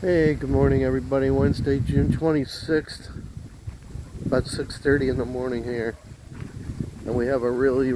Hey, good morning everybody. Wednesday, June 26th, about 6:30 in the morning here. And we have a really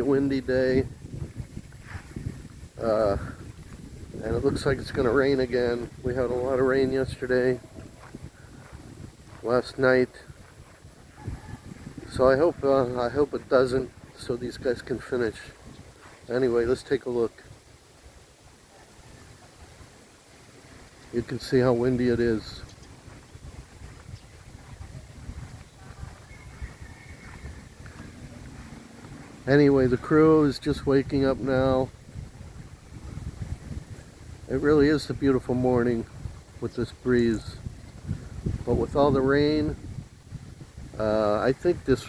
windy day. Uh, and it looks like it's going to rain again. We had a lot of rain yesterday, last night. So I hope it doesn't, so these guys can finish. Anyway, let's take a look. You can see how windy it is. Anyway, the crew is just waking up now. It really is a beautiful morning with this breeze. But with all the rain, I think this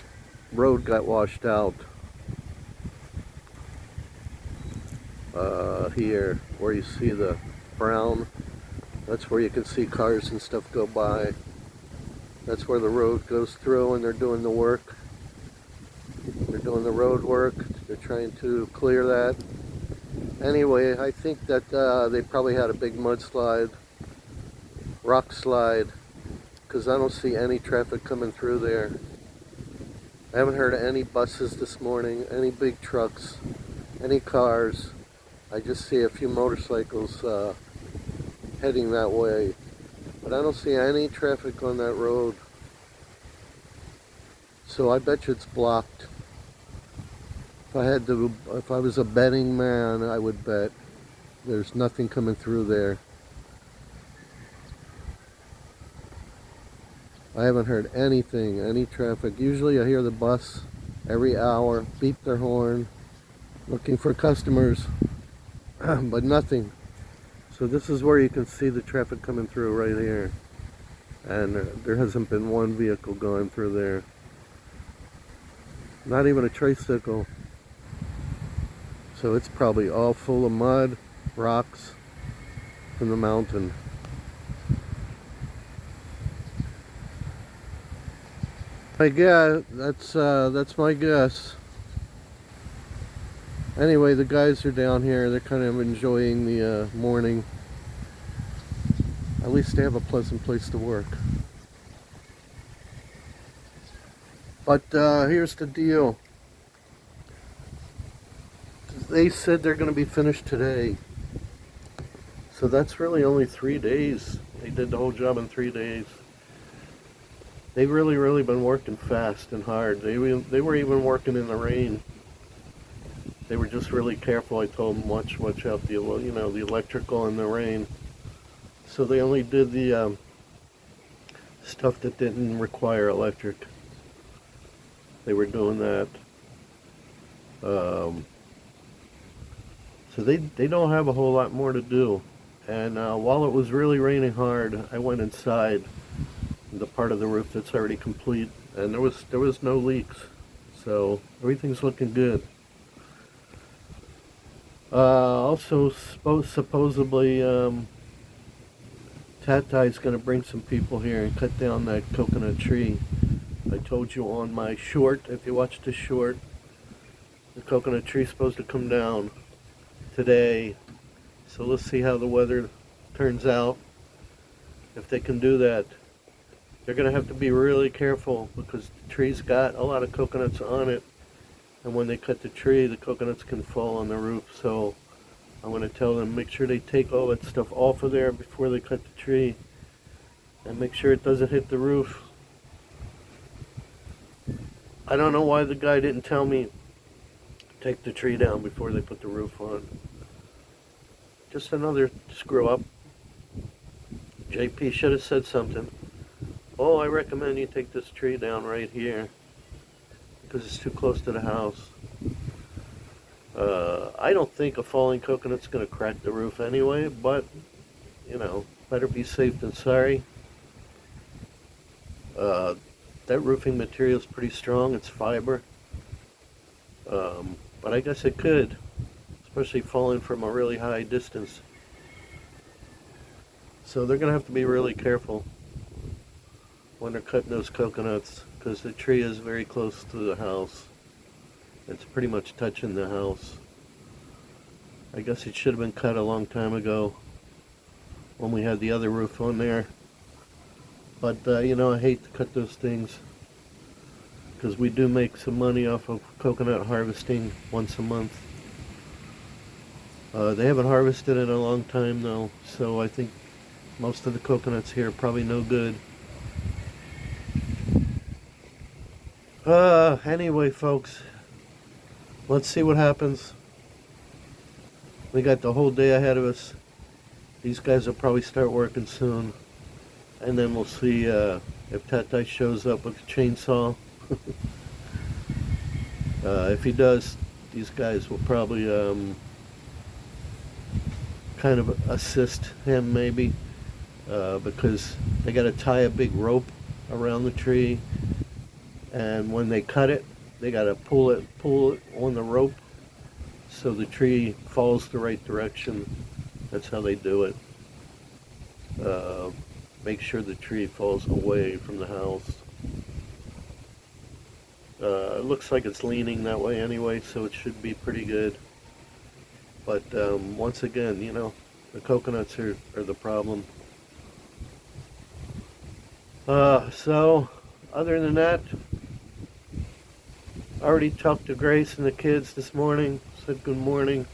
road got washed out. Here, where you see the brown, that's where you can see cars and stuff go by. That's where the road goes through, and they're doing the work. They're doing the road work. They're trying to clear that. Anyway, I think that they probably had a big mudslide, rock slide, because I don't see any traffic coming through there. I haven't heard of any buses this morning, any big trucks, any cars. I just see a few motorcycles heading that way. But I don't see any traffic on that road. So I bet you it's blocked. If I was a betting man, I would bet there's nothing coming through there. I haven't heard anything, any traffic. Usually I hear the bus every hour beep their horn, looking for customers, but nothing. So this is where you can see the traffic coming through right here. And there hasn't been one vehicle going through there. Not even a tricycle. So it's probably all full of mud, rocks from the mountain. I guess that's my guess. Anyway, the guys are down here. They're kind of enjoying the morning. At least they have a pleasant place to work. But here's the deal. They said they're going to be finished today. So that's really only 3 days. They did the whole job in 3 days. They've really been working fast and hard. They were even working in the rain. They were just really careful. I told them watch out the electrical in the rain. So they only did the stuff that didn't require electric. They were doing that. So they don't have a whole lot more to do. And while it was really raining hard, I went inside the part of the roof that's already complete, and there was no leaks. So everything's looking good. Also, supposedly, Tatai's going to bring some people here and cut down that coconut tree. I told you on my short, if you watched the short, the coconut tree's supposed to come down today. So let's see how the weather turns out. If they can do that, they're going to have to be really careful because the tree's got a lot of coconuts on it. And when they cut the tree, the coconuts can fall on the roof. So I'm going to tell them, make sure they take all that stuff off of there before they cut the tree. And make sure it doesn't hit the roof. I don't know why the guy didn't tell me take the tree down before they put the roof on. Just another screw up. JP should have said something. Oh, I recommend you take this tree down right here because it's too close to the house. I don't think a falling coconut's going to crack the roof anyway, but, better be safe than sorry. That roofing material is pretty strong. It's fiber. But I guess it could, especially falling from a really high distance. So they're going to have to be really careful when they're cutting those coconuts because the tree is very close to the house. It's pretty much touching the house. I guess it should have been cut a long time ago. when we had the other roof on there. But, you know, I hate to cut those things because we do make some money off of coconut harvesting once a month. They haven't harvested in a long time though, so I think most of the coconuts here are probably no good. Anyway, folks, let's see what happens. We got the whole day ahead of us. These guys will probably start working soon. And then we'll see if Tati shows up with a chainsaw. If he does, these guys will probably kind of assist him maybe. Because they got to tie a big rope around the tree. And when they cut it, they got to pull it on the rope so the tree falls the right direction. That's how they do it. Make sure the tree falls away from the house. It looks like it's leaning that way anyway, so it should be pretty good. But once again, you know, the coconuts are the problem. So, other than that, I already talked to Grace and the kids this morning, said good morning.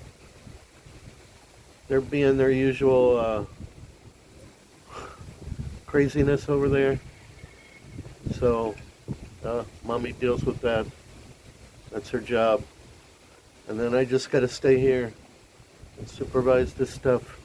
They're being their usual craziness over there. So, Mommy deals with that. That's her job. And then I just got to stay here and supervise this stuff.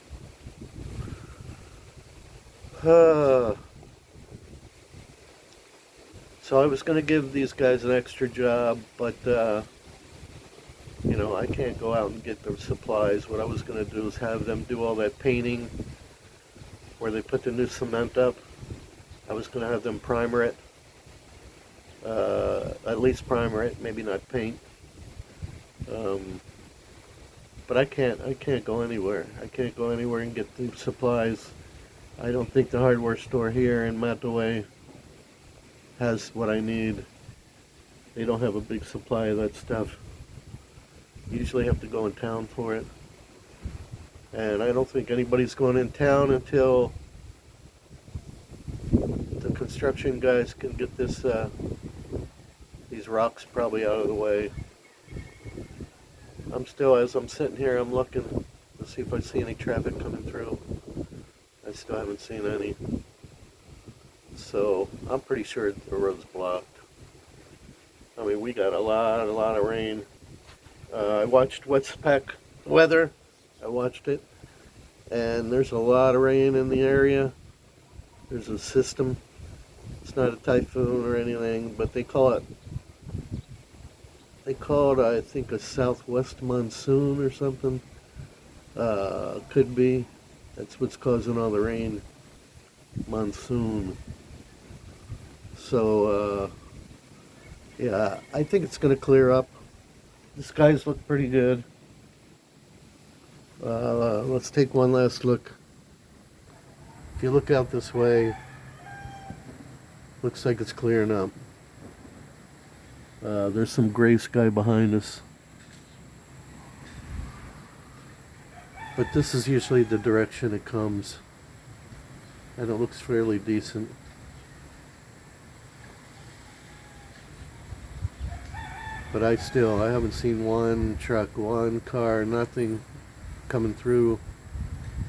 So I was going to give these guys an extra job, but you know, I can't go out and get the supplies. What I was going to do is have them do all that painting where they put the new cement up. I was going to have them primer it, at least primer it, maybe not paint. But I can't go anywhere. I can't go anywhere and get the supplies. I don't think the hardware store here in Mataway has what I need. They don't have a big supply of that stuff. You usually have to go in town for it. And I don't think anybody's going in town until the construction guys can get this these rocks probably out of the way. I'm still, as I'm sitting here, I'm looking to see if I see any traffic coming through. I still haven't seen any. So I'm pretty sure the road's blocked. I mean, we got a lot of rain. I watched Westpac weather. I watched it, and there's a lot of rain in the area. There's a system. It's not a typhoon or anything, but they call it, I think, a southwest monsoon or something. Could be. That's what's causing all the rain. Monsoon. So, yeah, I think it's going to clear up. The skies look pretty good. Let's take one last look. If you look out this way, looks like it's clearing up. There's some gray sky behind us. But this is usually the direction it comes. And it looks fairly decent. But I haven't seen one truck, one car, nothing coming through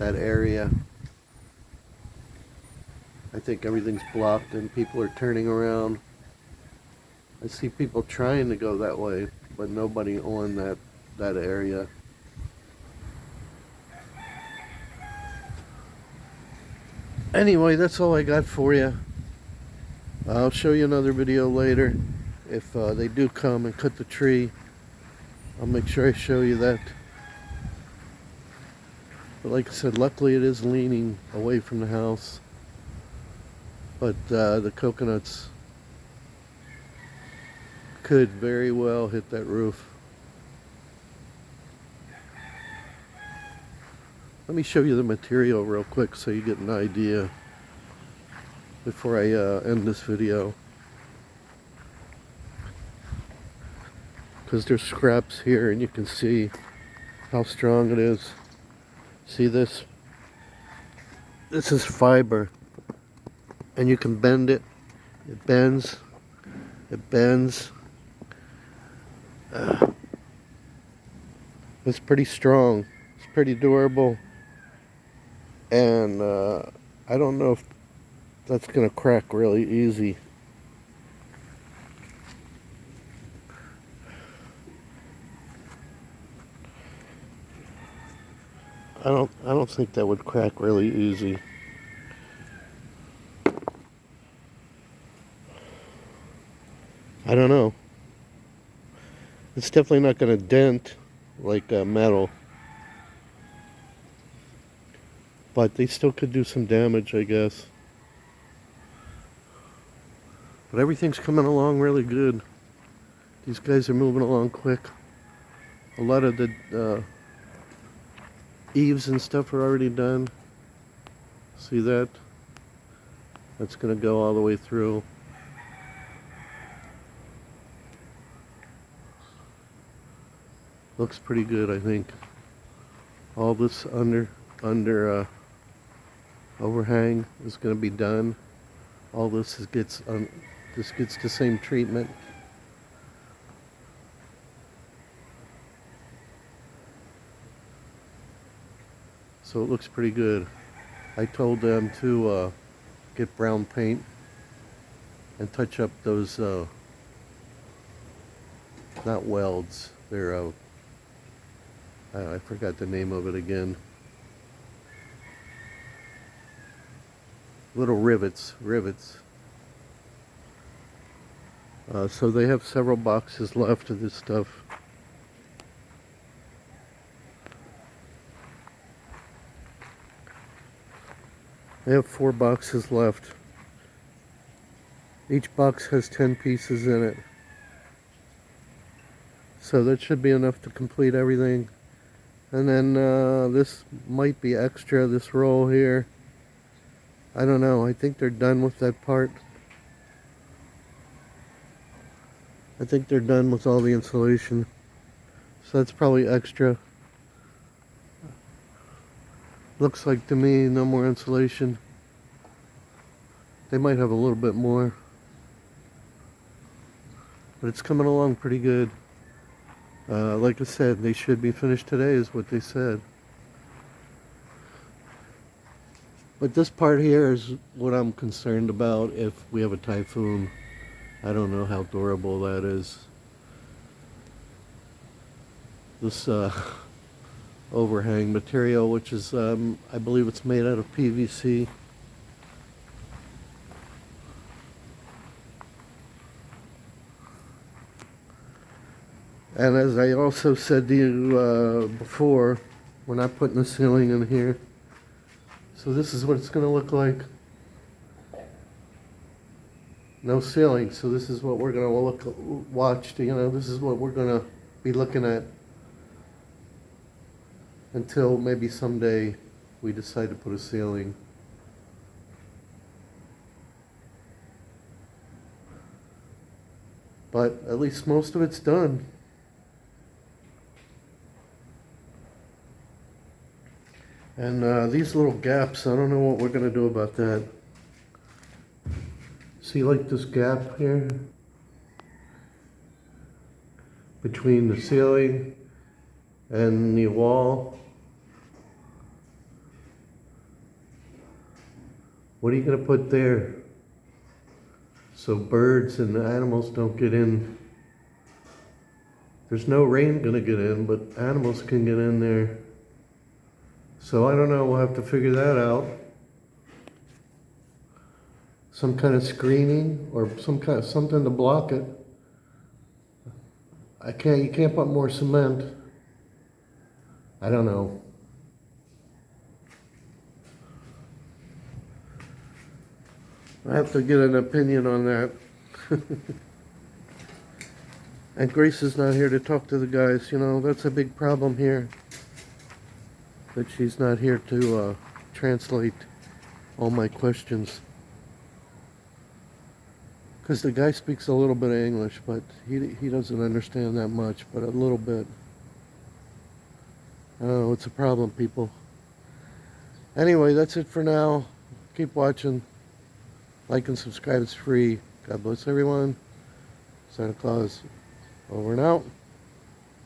that area. I think everything's blocked and people are turning around. I see people trying to go that way, but nobody on that area. Anyway, that's all I got for you. I'll show you another video later. If they do come and cut the tree, I'll make sure I show you that. But like I said, luckily it is leaning away from the house. But the coconuts could very well hit that roof. Let me show you the material real quick so you get an idea before I end this video. Because there's scraps here and you can see how strong it is. See this? This is fiber, and you can bend it. It bends. It bends. It's pretty strong. It's pretty durable. And I don't know if that's going to crack really easy. I don't think that would crack really easy. I don't know. It's definitely not going to dent like metal. But they still could do some damage, I guess. But everything's coming along really good. These guys are moving along quick. A lot of the eaves and stuff are already done. See that? That's going to go all the way through. Looks pretty good, I think. All this under overhang is going to be done. All this gets the same treatment. So it looks pretty good. I told them to get brown paint and touch up those not welds. They're I forgot the name of it again. Little rivets. So they have several boxes left of this stuff. They have 4 boxes left. Each box has 10 pieces in it. So that should be enough to complete everything. And then this might be extra, this roll here. I don't know. I think they're done with that part. I think they're done with all the insulation. So that's probably extra. Looks like to me no more insulation. They might have a little bit more. But it's coming along pretty good. Like I said, they should be finished today is what they said. But this part here is what I'm concerned about if we have a typhoon. I don't know how durable that is. This overhang material, which is, I believe it's made out of PVC. And as I also said to you before, we're not putting the ceiling in here. So this is what it's going to look like. No ceiling, so this is what we're going to watch. You know, this is what we're going to be looking at until maybe someday we decide to put a ceiling. But at least most of it's done. And these little gaps, I don't know what we're going to do about that. See, like this gap here between the ceiling and the wall. What are you going to put there so birds and animals don't get in? There's no rain going to get in, but animals can get in there. So I don't know, we'll have to figure that out. Some kind of screening or some kind of something to block it. You can't put more cement. I don't know. I have to get an opinion on that. And Grace is not here to talk to the guys, you know, that's a big problem here. That she's not here to translate all my questions. Because the guy speaks a little bit of English, but he doesn't understand that much, but a little bit. Oh, it's a problem, people. Anyway, that's it for now. Keep watching. Like and subscribe. It's free. God bless everyone. Santa Claus over and out.